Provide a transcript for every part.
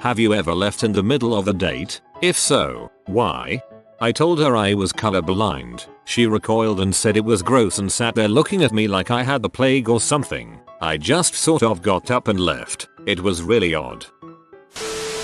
Have you ever left in the middle of a date? If so, why? I told her I was colorblind. She recoiled and said it was gross and sat there looking at me like I had the plague or something. I just sort of got up and left. It was really odd.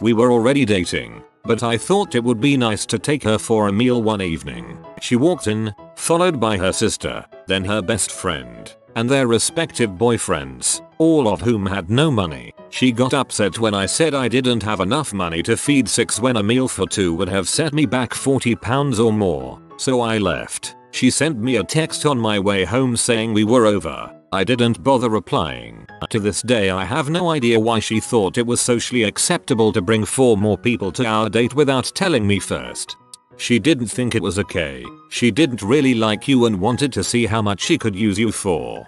We were already dating, but I thought it would be nice to take her for a meal one evening. She walked in, followed by her sister, then her best friend, and their respective boyfriends, all of whom had no money. She got upset when I said I didn't have enough money to feed 6 when a meal for 2 would have set me back £40 or more, so I left. She sent me a text on my way home saying we were over. I didn't bother replying. To this day I have no idea why she thought it was socially acceptable to bring 4 more people to our date without telling me first. She didn't think it was okay. She didn't really like you and wanted to see how much she could use you for.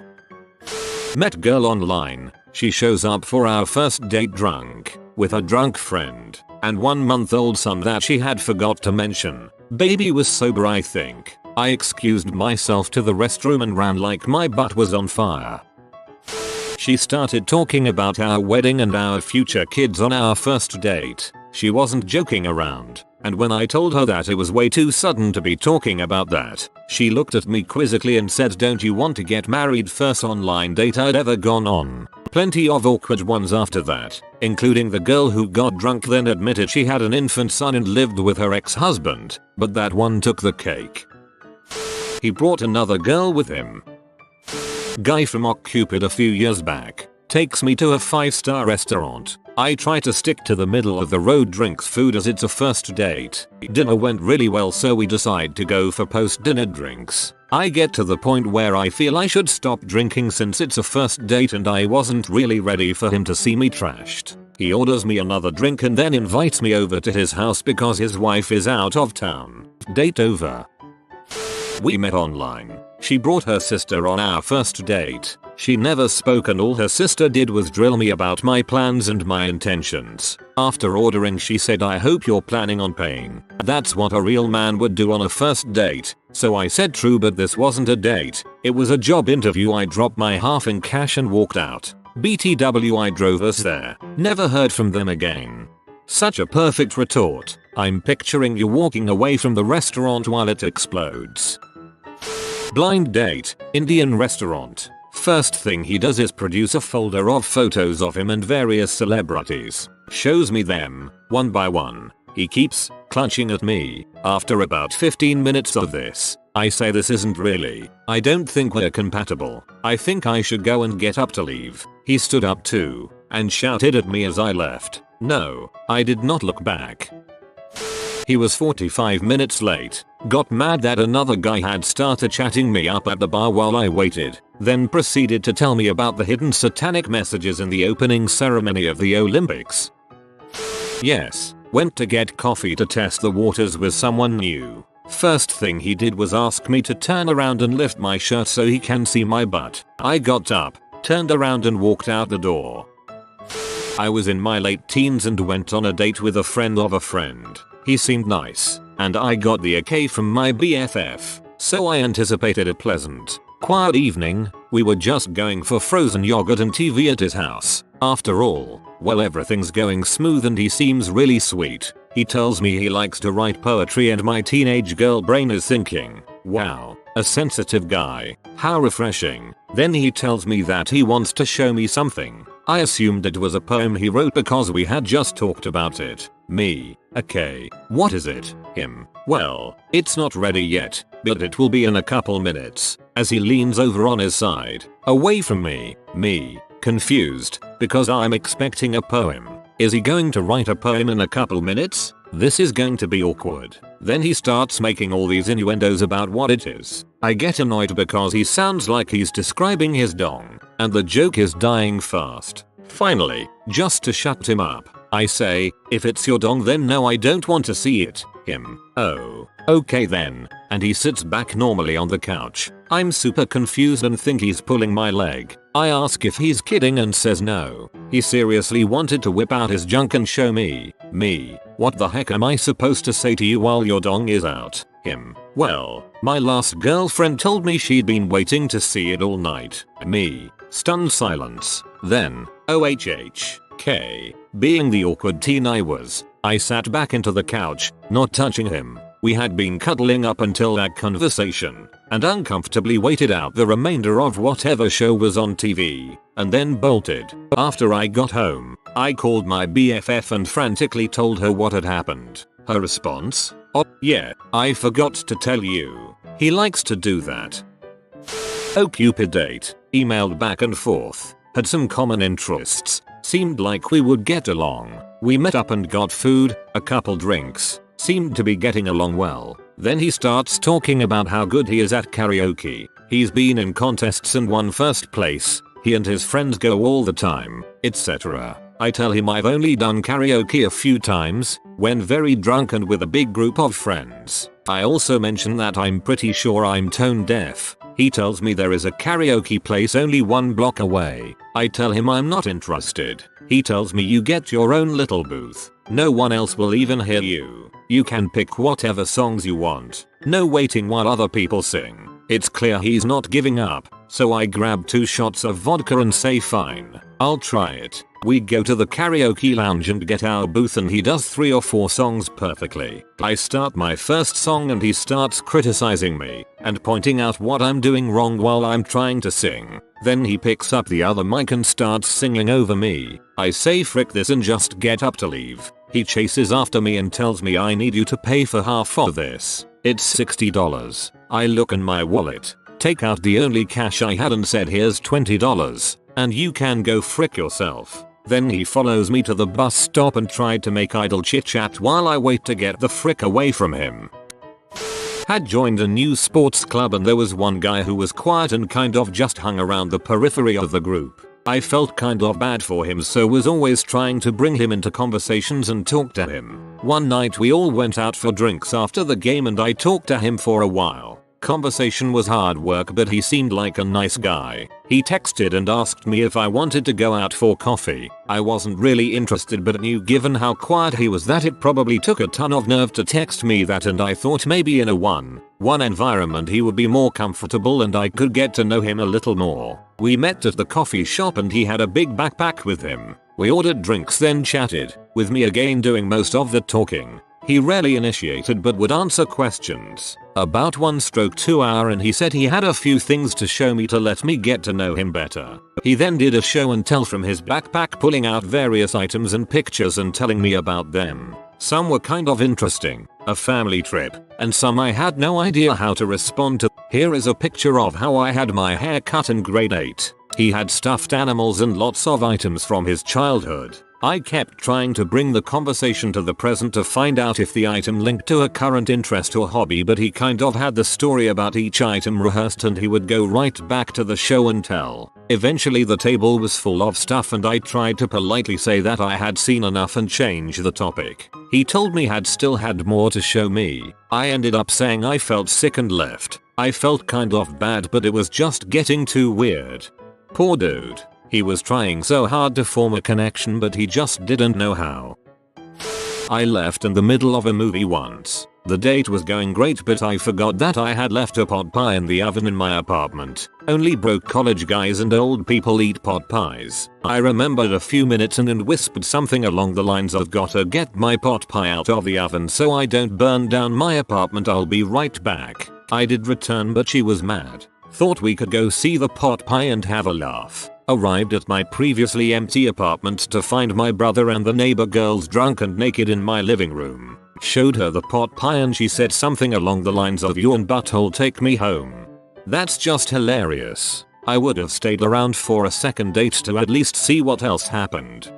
Met girl online. She shows up for our first date drunk, with a drunk friend, and 1-month-old son that she had forgot to mention. Baby was sober, I think. I excused myself to the restroom and ran like my butt was on fire. She started talking about our wedding and our future kids on our first date. She wasn't joking around, and when I told her that it was way too sudden to be talking about that, she looked at me quizzically and said, "Don't you want to get married?" First online date I'd ever gone on. Plenty of awkward ones after that, including the girl who got drunk then admitted she had an infant son and lived with her ex-husband, but that one took the cake. He brought another girl with him. Guy from OkCupid a few years back takes me to a 5-star restaurant. I try to stick to the middle of the road drinks food as it's a first date. Dinner went really well, so we decide to go for post-dinner drinks. I get to the point where I feel I should stop drinking since it's a first date and I wasn't really ready for him to see me trashed. He orders me another drink and then invites me over to his house because his wife is out of town. Date over. We met online. She brought her sister on our first date. She never spoke and all her sister did was drill me about my plans and my intentions. After ordering, she said, "I hope you're planning on paying." That's what a real man would do on a first date. So I said true, but this wasn't a date. It was a job interview. I dropped my half in cash and walked out. BTW, I drove us there. Never heard from them again. Such a perfect retort. I'm picturing you walking away from the restaurant while it explodes. Blind date, Indian restaurant. First thing he does is produce a folder of photos of him and various celebrities. Shows me them, one by one. He keeps clutching at me. After about 15 minutes of this, I say, "This isn't really. I don't think we're compatible. I think I should go and get up to leave." He stood up too, and shouted at me as I left. No, I did not look back. He was 45 minutes late, got mad that another guy had started chatting me up at the bar while I waited, then proceeded to tell me about the hidden satanic messages in the opening ceremony of the Olympics. Yes, went to get coffee to test the waters with someone new. First thing he did was ask me to turn around and lift my shirt so he can see my butt. I got up, turned around and walked out the door. I was in my late teens and went on a date with a friend of a friend. He seemed nice, and I got the okay from my BFF, so I anticipated a pleasant, quiet evening. We were just going for frozen yogurt and TV at his house. After all, well, everything's going smooth and he seems really sweet. He tells me he likes to write poetry and my teenage girl brain is thinking, wow, a sensitive guy, how refreshing. Then he tells me that he wants to show me something. I assumed it was a poem he wrote because we had just talked about it. Me, okay, what is it? Him, well, it's not ready yet, but it will be in a couple minutes. As he leans over on his side, away from me, confused, because I'm expecting a poem. Is he going to write a poem in a couple minutes? This is going to be awkward. Then he starts making all these innuendos about what it is. I get annoyed because he sounds like he's describing his dong, and the joke is dying fast. Finally, just to shut him up, I say, "If it's your dong then no, I don't want to see it." Him, "Oh, okay then," and he sits back normally on the couch. I'm super confused and think he's pulling my leg. I ask if he's kidding and says no. He seriously wanted to whip out his junk and show me. What the heck am I supposed to say to you while your dong is out? Him, well, my last girlfriend told me she'd been waiting to see it all night. Me, stunned silence. Then, OHHK, Being the awkward teen I was, I sat back into the couch, not touching him. We had been cuddling up until that conversation, and uncomfortably waited out the remainder of whatever show was on TV, and then bolted. After I got home, I called my BFF and frantically told her what had happened. Her response? Oh, yeah, I forgot to tell you. He likes to do that. OkCupid date, emailed back and forth, had some common interests, seemed like we would get along. We met up and got food, a couple drinks, seemed to be getting along well. Then he starts talking about how good he is at karaoke. He's been in contests and won first place. He and his friends go all the time, etc. I tell him I've only done karaoke a few times, when very drunk and with a big group of friends. I also mention that I'm pretty sure I'm tone deaf. He tells me there is a karaoke place only 1 block away. I tell him I'm not interested. He tells me you get your own little booth. No one else will even hear you. You can pick whatever songs you want. No waiting while other people sing. It's clear he's not giving up, so I grab 2 shots of vodka and say fine, I'll try it. We go to the karaoke lounge and get our booth and he does 3 or 4 songs perfectly. I start my first song and he starts criticizing me and pointing out what I'm doing wrong while I'm trying to sing. Then he picks up the other mic and starts singing over me. I say frick this and just get up to leave. He chases after me and tells me I need you to pay for half of this. It's $60. I look in my wallet, take out the only cash I had and said here's $20 and you can go frick yourself. Then he follows me to the bus stop and tried to make idle chit chat while I wait to get the frick away from him. Had joined a new sports club and there was one guy who was quiet and kind of just hung around the periphery of the group. I felt kind of bad for him, so was always trying to bring him into conversations and talk to him. One night we all went out for drinks after the game and I talked to him for a while. Conversation was hard work, but he seemed like a nice guy. He texted and asked me if I wanted to go out for coffee. I wasn't really interested, but knew given how quiet he was that it probably took a ton of nerve to text me that, and I thought maybe in a one-on-one environment he would be more comfortable and I could get to know him a little more. We met at the coffee shop and he had a big backpack with him. We ordered drinks then chatted, with me again doing most of the talking. He rarely initiated but would answer questions. About 1/2 hour and he said he had a few things to show me to let me get to know him better. He then did a show and tell from his backpack, pulling out various items and pictures and telling me about them. Some were kind of interesting, a family trip, and some I had no idea how to respond to. Here is a picture of how I had my hair cut in grade 8. He had stuffed animals and lots of items from his childhood. I kept trying to bring the conversation to the present to find out if the item linked to a current interest or hobby, but he kind of had the story about each item rehearsed and he would go right back to the show and tell. Eventually the table was full of stuff and I tried to politely say that I had seen enough and change the topic. He told me had still had more to show me. I ended up saying I felt sick and left. I felt kind of bad, but it was just getting too weird. Poor dude. He was trying so hard to form a connection but he just didn't know how. I left in the middle of a movie once. The date was going great but I forgot that I had left a pot pie in the oven in my apartment. Only broke college guys and old people eat pot pies. I remembered a few minutes and whispered something along the lines of gotta get my pot pie out of the oven so I don't burn down my apartment, I'll be right back. I did return but she was mad. Thought we could go see the pot pie and have a laugh. Arrived at my previously empty apartment to find my brother and the neighbor girls drunk and naked in my living room. Showed her the pot pie and she said something along the lines of "you and butthole take me home." That's just hilarious. I would have stayed around for a second date to at least see what else happened.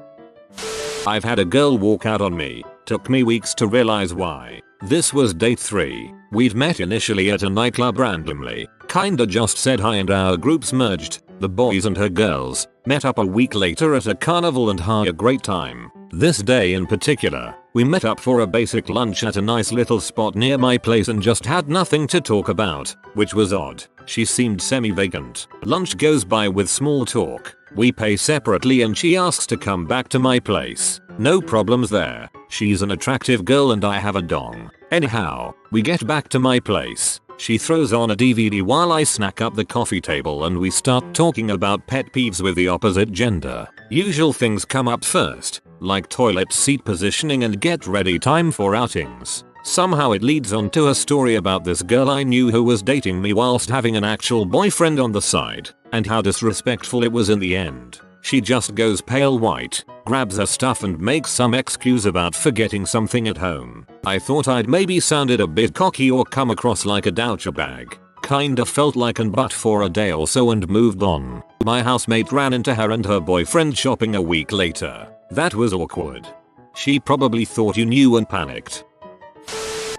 I've had a girl walk out on me. Took me weeks to realize why. This was date 3. We'd met initially at a nightclub randomly. Kinda just said hi and our groups merged. The boys and her girls met up a week later at a carnival and had a great time. This day in particular, we met up for a basic lunch at a nice little spot near my place and just had nothing to talk about, which was odd. She seemed semi-vacant. Lunch goes by with small talk. We pay separately and she asks to come back to my place. No problems there. She's an attractive girl and I have a dong. Anyhow, we get back to my place. She throws on a DVD while I snack up the coffee table and we start talking about pet peeves with the opposite gender. Usual things come up first. like toilet seat positioning and get ready time for outings. Somehow it leads on to a story about this girl I knew who was dating me whilst having an actual boyfriend on the side, and how disrespectful it was in the end. She just goes pale white, grabs her stuff and makes some excuse about forgetting something at home. I thought I'd maybe sounded a bit cocky or come across like a douchebag. Kinda felt like an butt for a day or so and moved on. My housemate ran into her and her boyfriend shopping a week later. That was awkward. She probably thought you knew and panicked.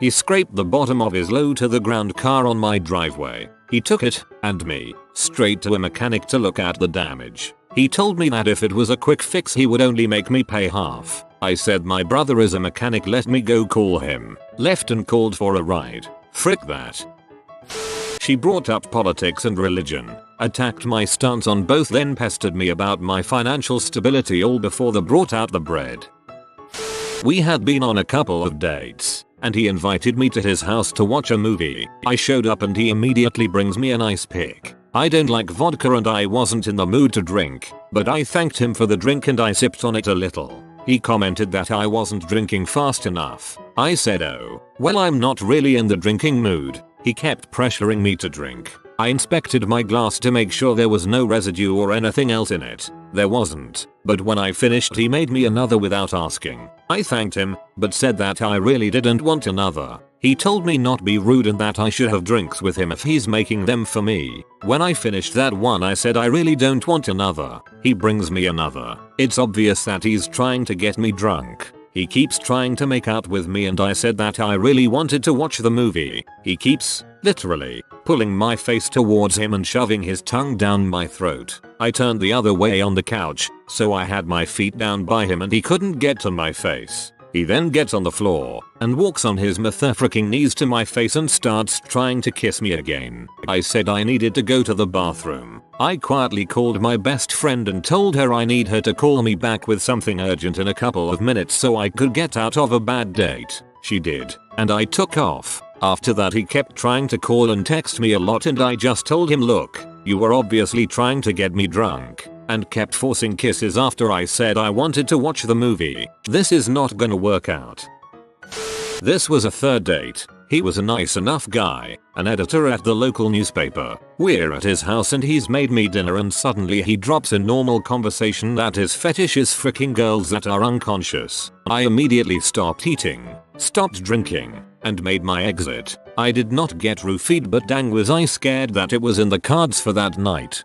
He scraped the bottom of his low to the ground car on my driveway. He took it, and me, straight to a mechanic to look at the damage. He told me that if it was a quick fix he would only make me pay half. I said my brother is a mechanic, let me go call him. Left and called for a ride. Frick that. She brought up politics and religion, attacked my stance on both, then pestered me about my financial stability all before they brought out the bread. We had been on a couple of dates, and he invited me to his house to watch a movie. I showed up and he immediately brings me an ice pick. I don't like vodka and I wasn't in the mood to drink, but I thanked him for the drink and I sipped on it a little. He commented that I wasn't drinking fast enough. I said, oh, well, I'm not really in the drinking mood. He kept pressuring me to drink. I inspected my glass to make sure there was no residue or anything else in it. There wasn't, but when I finished he made me another without asking. I thanked him, but said that I really didn't want another. He told me not be rude and that I should have drinks with him if he's making them for me. When I finished that one I said I really don't want another. He brings me another. It's obvious that he's trying to get me drunk. He keeps trying to make out with me and I said that I really wanted to watch the movie. He keeps, literally, pulling my face towards him and shoving his tongue down my throat. I turned the other way on the couch, so I had my feet down by him and he couldn't get to my face. He then gets on the floor and walks on his motherfucking knees to my face and starts trying to kiss me again. I said I needed to go to the bathroom. I quietly called my best friend and told her I need her to call me back with something urgent in a couple of minutes so I could get out of a bad date. She did, and I took off. After that he kept trying to call and text me a lot and I just told him, look, you were obviously trying to get me drunk, and kept forcing kisses after I said I wanted to watch the movie. This is not gonna work out. This was a third date. He was a nice enough guy, an editor at the local newspaper. We're at his house and he's made me dinner and suddenly he drops a normal conversation that his fetish is freaking girls that are unconscious. I immediately stopped eating, stopped drinking, and made my exit. I did not get roofied, but dang was I scared that it was in the cards for that night.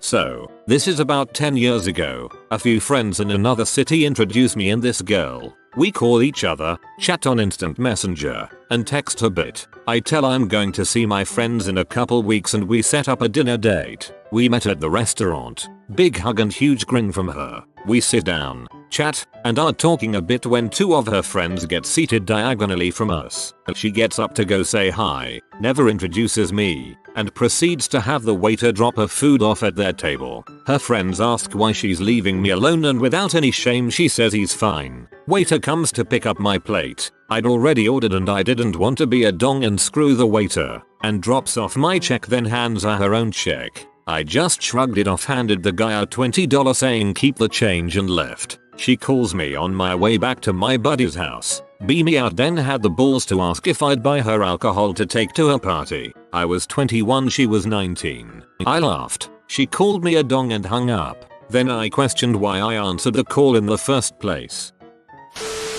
So, this is about 10 years ago. A few friends in another city introduced me and this girl. We call each other, chat on instant messenger, and text a bit. I tell I'm going to see my friends in a couple weeks and we set up a dinner date. We met at the restaurant. Big hug and huge grin from her. We sit down, chat, and are talking a bit when two of her friends get seated diagonally from us. She gets up to go say hi, never introduces me, and proceeds to have the waiter drop her food off at their table. Her friends ask why she's leaving me alone and without any shame she says he's fine. Waiter comes to pick up my plate. I'd already ordered and I didn't want to be a dong and screw the waiter, and drops off my check then hands her own check. I just shrugged it off, handed the guy a $20 saying keep the change and left. She calls me on my way back to my buddy's house. Beat me out, then had the balls to ask if I'd buy her alcohol to take to her party. I was 21, she was 19. I laughed. She called me a dong and hung up. Then I questioned why I answered the call in the first place.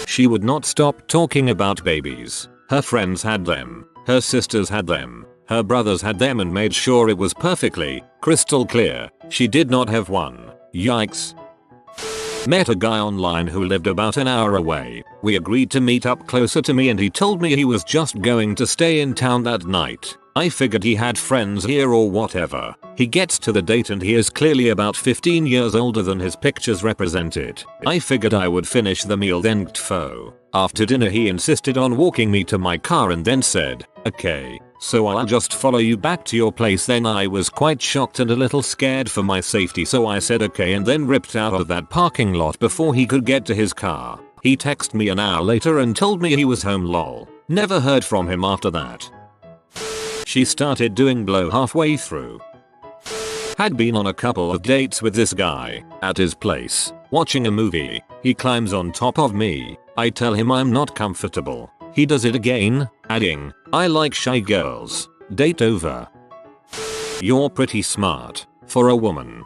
She would not stop talking about babies. Her friends had them. Her sisters had them. Her brothers had them and made sure it was perfectly, crystal clear. She did not have one. Yikes. Met a guy online who lived about an hour away. We agreed to meet up closer to me and he told me he was just going to stay in town that night. I figured he had friends here or whatever. He gets to the date and he is clearly about 15 years older than his pictures represented. I figured I would finish the meal then gtfo. After dinner he insisted on walking me to my car and then said, okay, so I'll just follow you back to your place. Then I was quite shocked and a little scared for my safety, so I said okay and then ripped out of that parking lot before he could get to his car. He texted me an hour later and told me he was home lol. Never heard from him after that. She started doing blow halfway through. Had been on a couple of dates with this guy at his place. Watching a movie, he climbs on top of me. I tell him I'm not comfortable. He does it again, adding, "I like shy girls. Date over." You're pretty smart for a woman.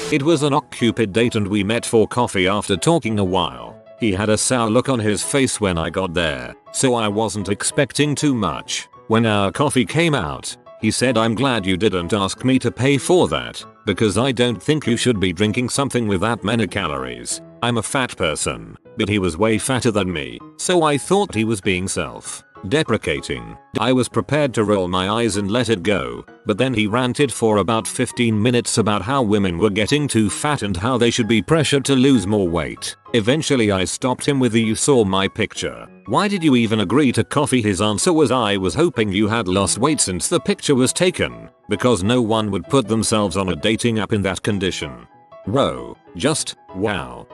It was an Cupid date and we met for coffee after talking a while. He had a sour look on his face when I got there, so I wasn't expecting too much. When our coffee came out, he said, "I'm glad you didn't ask me to pay for that, because I don't think you should be drinking something with that many calories. I'm a fat person." But he was way fatter than me, so I thought he was being self-deprecating. I was prepared to roll my eyes and let it go, but then he ranted for about 15 minutes about how women were getting too fat and how they should be pressured to lose more weight. Eventually I stopped him with the "You saw my picture. Why did you even agree to coffee?" His answer was, "I was hoping you had lost weight since the picture was taken, because no one would put themselves on a dating app in that condition." Bro, just, wow.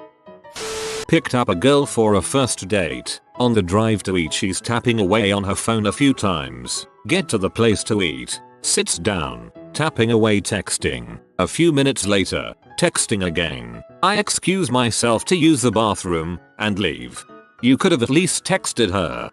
Picked up a girl for a first date. On the drive to eat she's tapping away on her phone a few times. Get to the place to eat. Sits down. Tapping away texting. A few minutes later, texting again. I excuse myself to use the bathroom and leave. You could have at least texted her.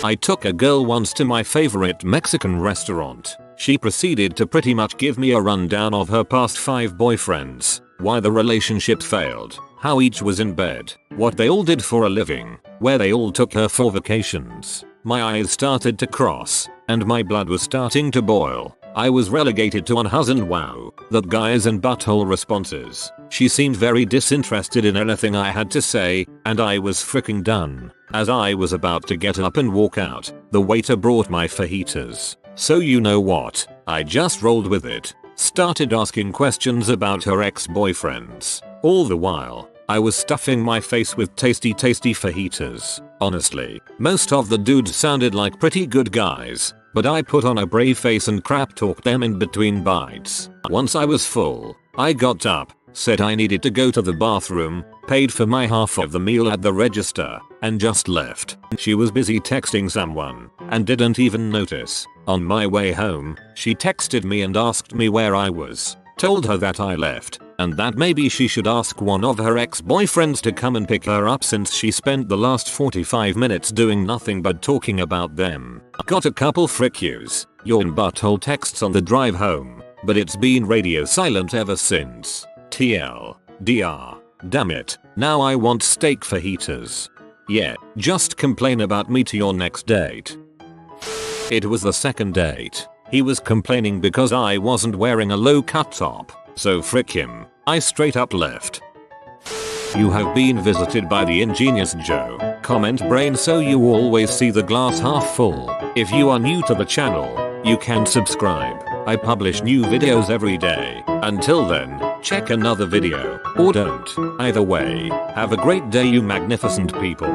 I took a girl once to my favorite Mexican restaurant. She proceeded to pretty much give me a rundown of her past 5 boyfriends, why the relationship failed, how each was in bed, what they all did for a living, where they all took her for vacations. My eyes started to cross, and my blood was starting to boil. I was relegated to unhusband wow, that guys and butthole responses. She seemed very disinterested in anything I had to say, and I was freaking done. As I was about to get up and walk out, the waiter brought my fajitas. So you know what? I just rolled with it. Started asking questions about her ex-boyfriends. All the while, I was stuffing my face with tasty fajitas. Honestly, most of the dudes sounded like pretty good guys, but I put on a brave face and crap talked them in between bites. Once I was full, I got up, said I needed to go to the bathroom, paid for my half of the meal at the register, and just left. She was busy texting someone, and didn't even notice. On my way home, she texted me and asked me where I was. Told her that I left, and that maybe she should ask one of her ex-boyfriends to come and pick her up since she spent the last 45 minutes doing nothing but talking about them. Got a couple frick yous, yawn butthole texts on the drive home, but it's been radio silent ever since. TLDR. Damn it, now I want steak fajitas. Yeah, just complain about me to your next date. It was the second date. He was complaining because I wasn't wearing a low-cut top, so frick him. I straight up left. You have been visited by the ingenious Joe. Comment brain so you always see the glass half full. If you are new to the channel, you can subscribe. I publish new videos every day. Until then, check another video, or don't. Either way, have a great day you magnificent people.